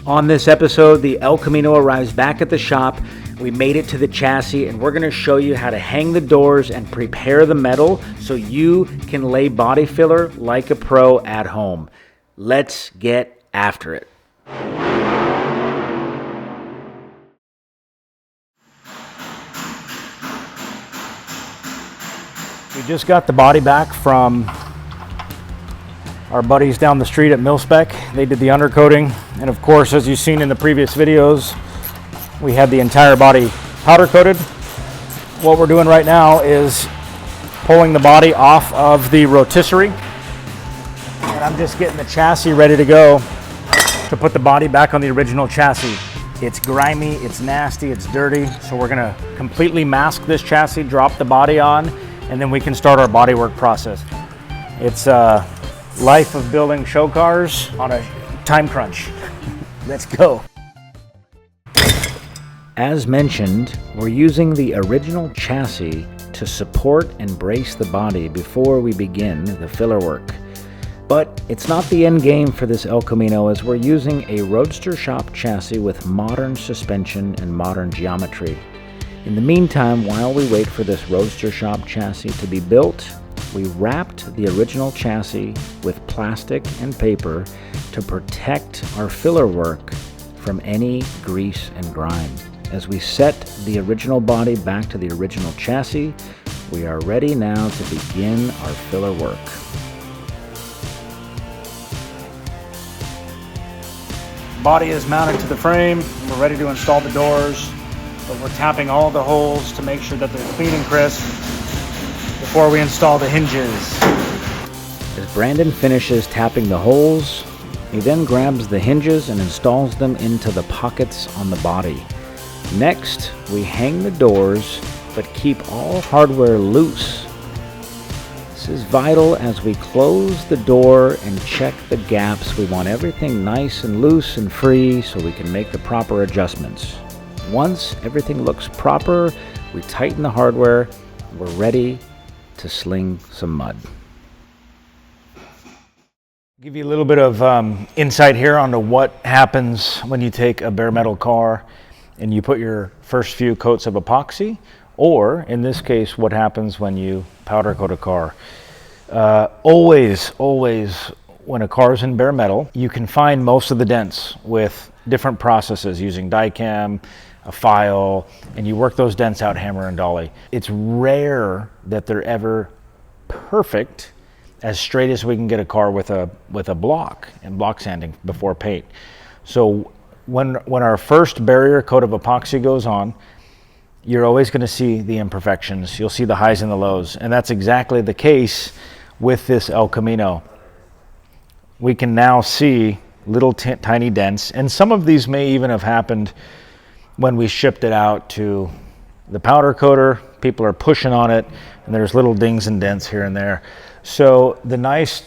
On this episode, the El Camino arrives back at the shop. We made it to the chassis, and we're going to show you how to hang the doors and prepare the metal so you can lay body filler like a pro at home. Let's get after it. We just got the body back from our buddies down the street at Mil-Spec. They did the undercoating, and of course, as you've seen in the previous videos, we had the entire body powder coated. What we're doing right now is pulling the body off of the rotisserie, and I'm just getting the chassis ready to go to put the body back on the original chassis. It's grimy, it's nasty, it's dirty, so we're gonna completely mask this chassis, drop the body on, and then we can start our bodywork process. It's life of building show cars on a time crunch. Let's go. As mentioned, we're using the original chassis to support and brace the body before we begin the filler work. But it's not the end game for this El Camino, as we're using a roadster shop chassis with modern suspension and modern geometry. In the meantime, while we wait for this roadster shop chassis to be built, we wrapped the original chassis with plastic and paper to protect our filler work from any grease and grime. As we set the original body back to the original chassis, we are ready now to begin our filler work. Body is mounted to the frame, and we're ready to install the doors, but we're tapping all the holes to make sure that they're clean and crisp before we install the hinges. As Brandon finishes tapping the holes, he then grabs the hinges and installs them into the pockets on the body. Next, we hang the doors, but keep all hardware loose. This is vital as we close the door and check the gaps. We want everything nice and loose and free so we can make the proper adjustments. Once everything looks proper, we tighten the hardware. We're ready to sling some mud. Give you a little bit of insight here onto what happens when you take a bare metal car and you put your first few coats of epoxy, or in this case, what happens when you powder coat a car. Always, when a car is in bare metal, you can find most of the dents with different processes using die-cam, a file, and you work those dents out hammer and dolly. It's rare that they're ever perfect, as straight as we can get a car with a block and block sanding before paint. So when our first barrier coat of epoxy goes on, you're always going to see the imperfections. You'll see the highs and the lows, and that's exactly the case with this El Camino. We can now see little tiny dents, and some of these may even have happened when we shipped it out to the powder coater. People are pushing on it, and there's little dings and dents here and there. So the nice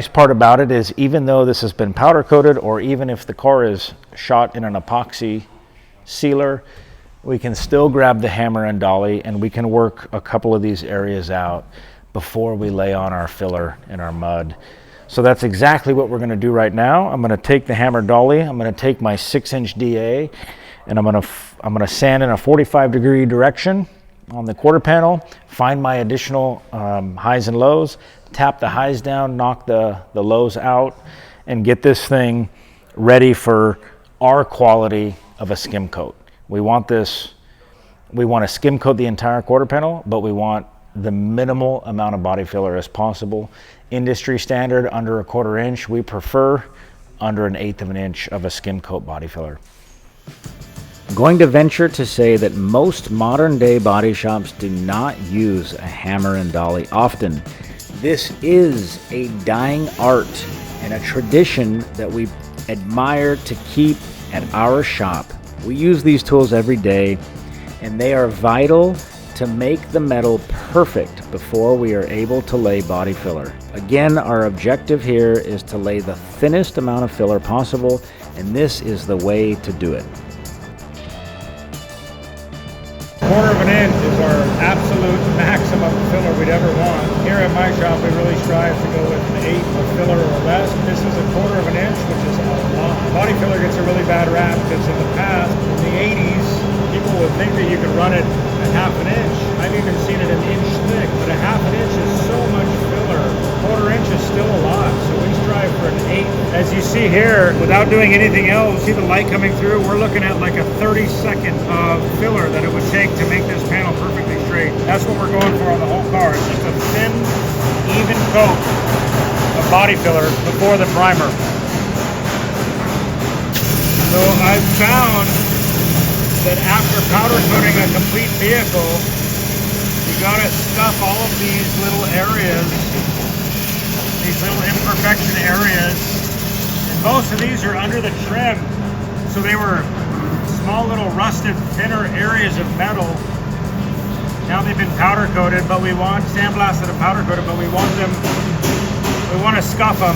part about it is, even though this has been powder coated, or even if the car is shot in an epoxy sealer, we can still grab the hammer and dolly and we can work a couple of these areas out before we lay on our filler and our mud. So that's exactly what we're going to do right now. I'm going to take the hammer dolly, I'm going to take my 6-inch DA, and I'm going to sand in a 45-degree direction on the quarter panel, find my additional highs and lows, tap the highs down, knock the lows out, and get this thing ready for our quality of a skim coat. We want to skim coat the entire quarter panel, but we want the minimal amount of body filler as possible. Industry standard, under a 1/4 inch. We prefer under 1/8 of an inch of a skim coat body filler. I'm going to venture to say that most modern day body shops do not use a hammer and dolly often. This is a dying art and a tradition that we admire to keep at our shop. We use these tools every day, and they are vital to make the metal perfect before we are able to lay body filler. Again, our objective here is to lay the thinnest amount of filler possible, and this is the way to do it. 1/4 of an inch is our absolute maximum filler we'd ever want. Here at my shop, we really strive to go with an 1/8 of filler or less. This is a 1/4 of an inch, which is a lot. Body body filler gets a really bad rap because in the past, in the 80s, people would think that you could run it at ½ inch. I've even seen it an inch thick, but a ½ inch is so much filler. Quarter inch is still a lot, so we strive for an 1/8. As you see here, without doing anything else, see the light coming through? We're looking at like a 32nd of filler that it would take to make this panel perfectly straight. That's what we're going for on the whole car. It's just a thin, even coat of body filler before the primer. So I've found that after powder coating a complete vehicle, you gotta stuff all of these little areas, these little imperfection areas. And most of these are under the trim. So they were small little rusted, thinner areas of metal. Now they've been powder coated, but we want sandblasted and powder coated, but we want to scuff them.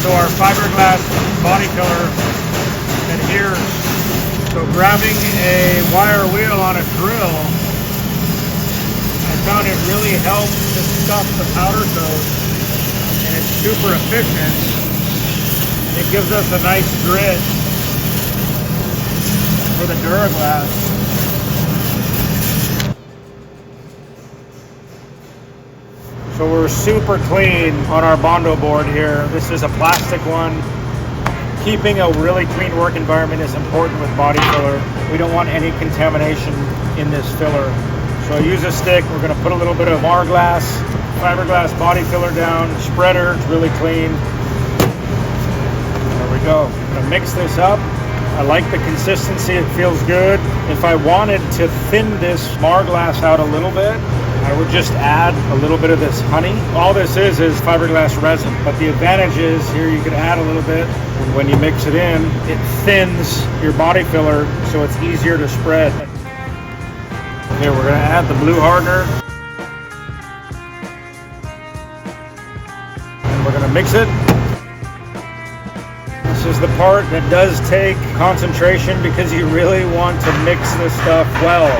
So our fiberglass body filler adheres. So grabbing a wire wheel on a drill, I found it really helps to stuff the powder coat, and it's super efficient. It gives us a nice grit for the Duraglass. So we're super clean on our Bondo board here. This is a plastic one. Keeping a really clean work environment is important with body filler. We don't want any contamination in this filler. So I use a stick. We're going to put a little bit of Marglass, fiberglass body filler down, spreader. It's really clean. There we go. I'm going to mix this up. I like the consistency. It feels good. If I wanted to thin this Marglass out a little bit, I would just add a little bit of this honey. All this is fiberglass resin, but the advantage is here you can add a little bit, and when you mix it in, it thins your body filler so it's easier to spread. Okay, we're gonna add the blue hardener. And we're gonna mix it. This is the part that does take concentration because you really want to mix this stuff well.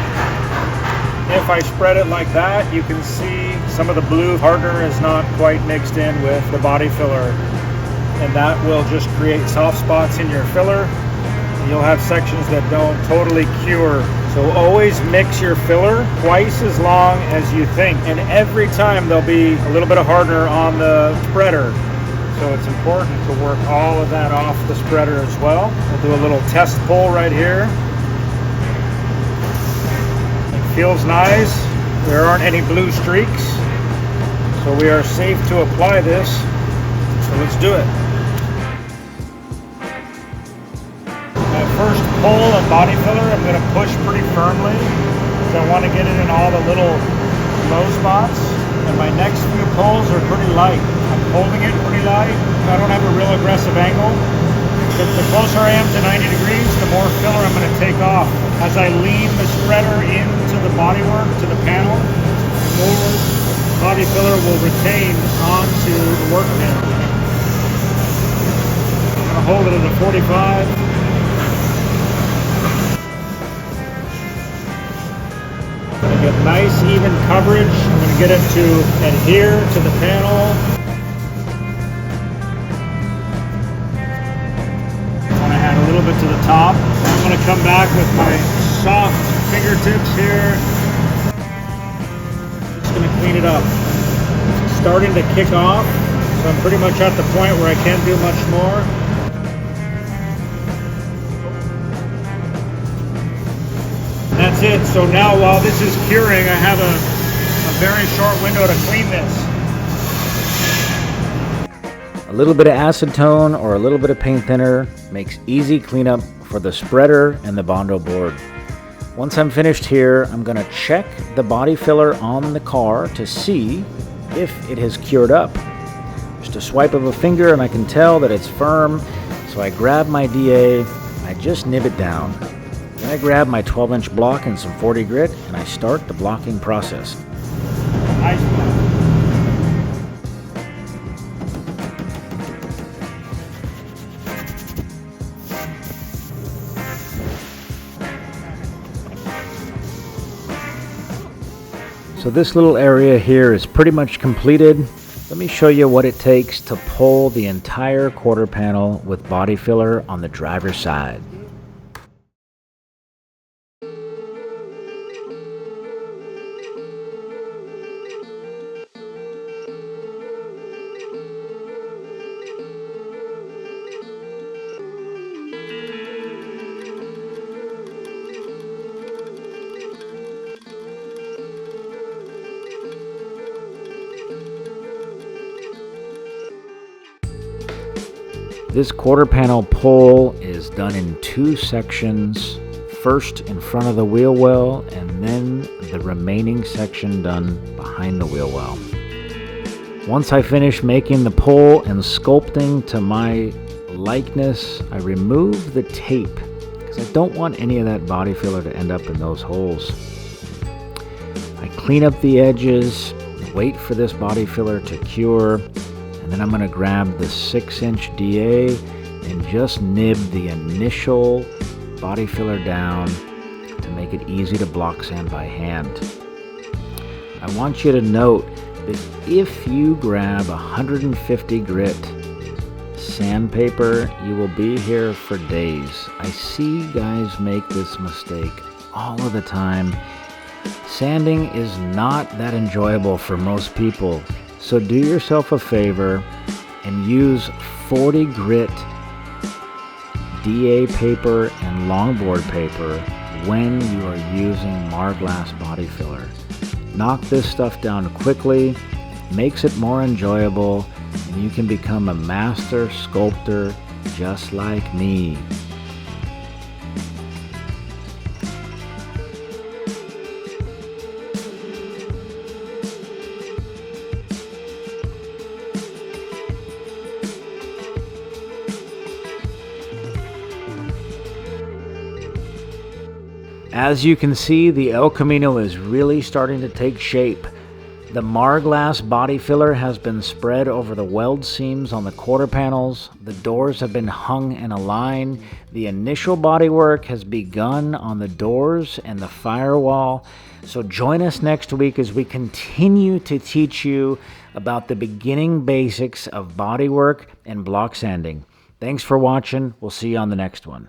If I spread it like that, you can see some of the blue hardener is not quite mixed in with the body filler, and that will just create soft spots in your filler. You'll have sections that don't totally cure. So always mix your filler twice as long as you think, and every time there'll be a little bit of hardener on the spreader. So it's important to work all of that off the spreader as well. We'll do a little test pull right here. Feels nice. There aren't any blue streaks, so we are safe to apply this. So let's do it. My first pull of body filler, I'm going to push pretty firmly because I want to get it in all the little low spots. And my next few pulls are pretty light. I'm holding it pretty light. I don't have a real aggressive angle. The closer I am to 90 degrees, the more filler I'm going to take off. As I lean the spreader into the bodywork, to the panel, the more body filler will retain onto the work panel. I'm going to hold it at a 45. I'm going to get nice, even coverage. I'm going to get it to adhere to the panel. A little bit to the top. I'm going to come back with my soft fingertips here. Just going to clean it up. It's starting to kick off, so I'm pretty much at the point where I can't do much more. That's it. So now while this is curing, I have a very short window to clean this. A little bit of acetone or a little bit of paint thinner makes easy cleanup for the spreader and the Bondo board. Once I'm finished here, I'm going to check the body filler on the car to see if it has cured up. Just a swipe of a finger and I can tell that it's firm, so I grab my DA, I just nib it down. Then I grab my 12-inch block and some 40 grit and I start the blocking process. Nice block. So this little area here is pretty much completed. Let me show you what it takes to pull the entire quarter panel with body filler on the driver's side. This quarter panel pull is done in 2 sections, first in front of the wheel well and then the remaining section done behind the wheel well. Once I finish making the pull and sculpting to my likeness, I remove the tape because I don't want any of that body filler to end up in those holes. I clean up the edges, wait for this body filler to cure, and then I'm going to grab the 6-inch DA and just nib the initial body filler down to make it easy to block sand by hand. I want you to note that if you grab 150 grit sandpaper, you will be here for days. I see guys make this mistake all of the time. Sanding is not that enjoyable for most people. So do yourself a favor and use 40 grit DA paper and longboard paper when you are using Marglass body filler. Knock this stuff down quickly, makes it more enjoyable, and you can become a master sculptor just like me. As you can see, the El Camino is really starting to take shape. The Marglass body filler has been spread over the weld seams on the quarter panels. The doors have been hung in a line. The initial bodywork has begun on the doors and the firewall. So join us next week as we continue to teach you about the beginning basics of bodywork and block sanding. Thanks for watching. We'll see you on the next one.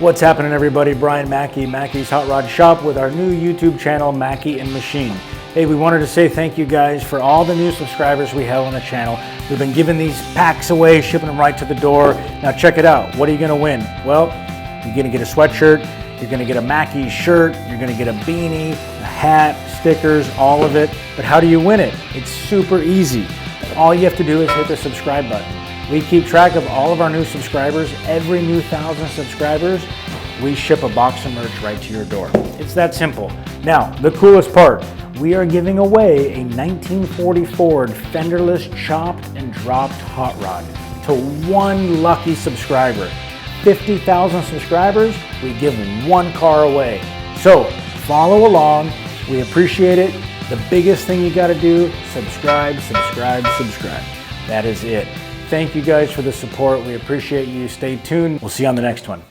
What's happening, everybody? Brian Mackey, Mackey's Hot Rod Shop, with our new YouTube channel, Mackey and Machine. Hey, we wanted to say thank you guys for all the new subscribers we have on the channel. We've been giving these packs away, shipping them right to the door. Now check it out. What are you going to win? Well, you're going to get a sweatshirt, you're going to get a Mackey shirt, you're going to get a beanie, a hat, stickers, all of it. But how do you win it? It's super easy. All you have to do is hit the subscribe button. We keep track of all of our new subscribers. Every new 1,000 subscribers, we ship a box of merch right to your door. It's that simple. Now, the coolest part, we are giving away a 1940 Ford fenderless chopped and dropped hot rod to one lucky subscriber. 50,000 subscribers, we give one car away. So follow along. We appreciate it. The biggest thing you got to do, subscribe, subscribe, subscribe. That is it. Thank you guys for the support. We appreciate you. Stay tuned. We'll see you on the next one.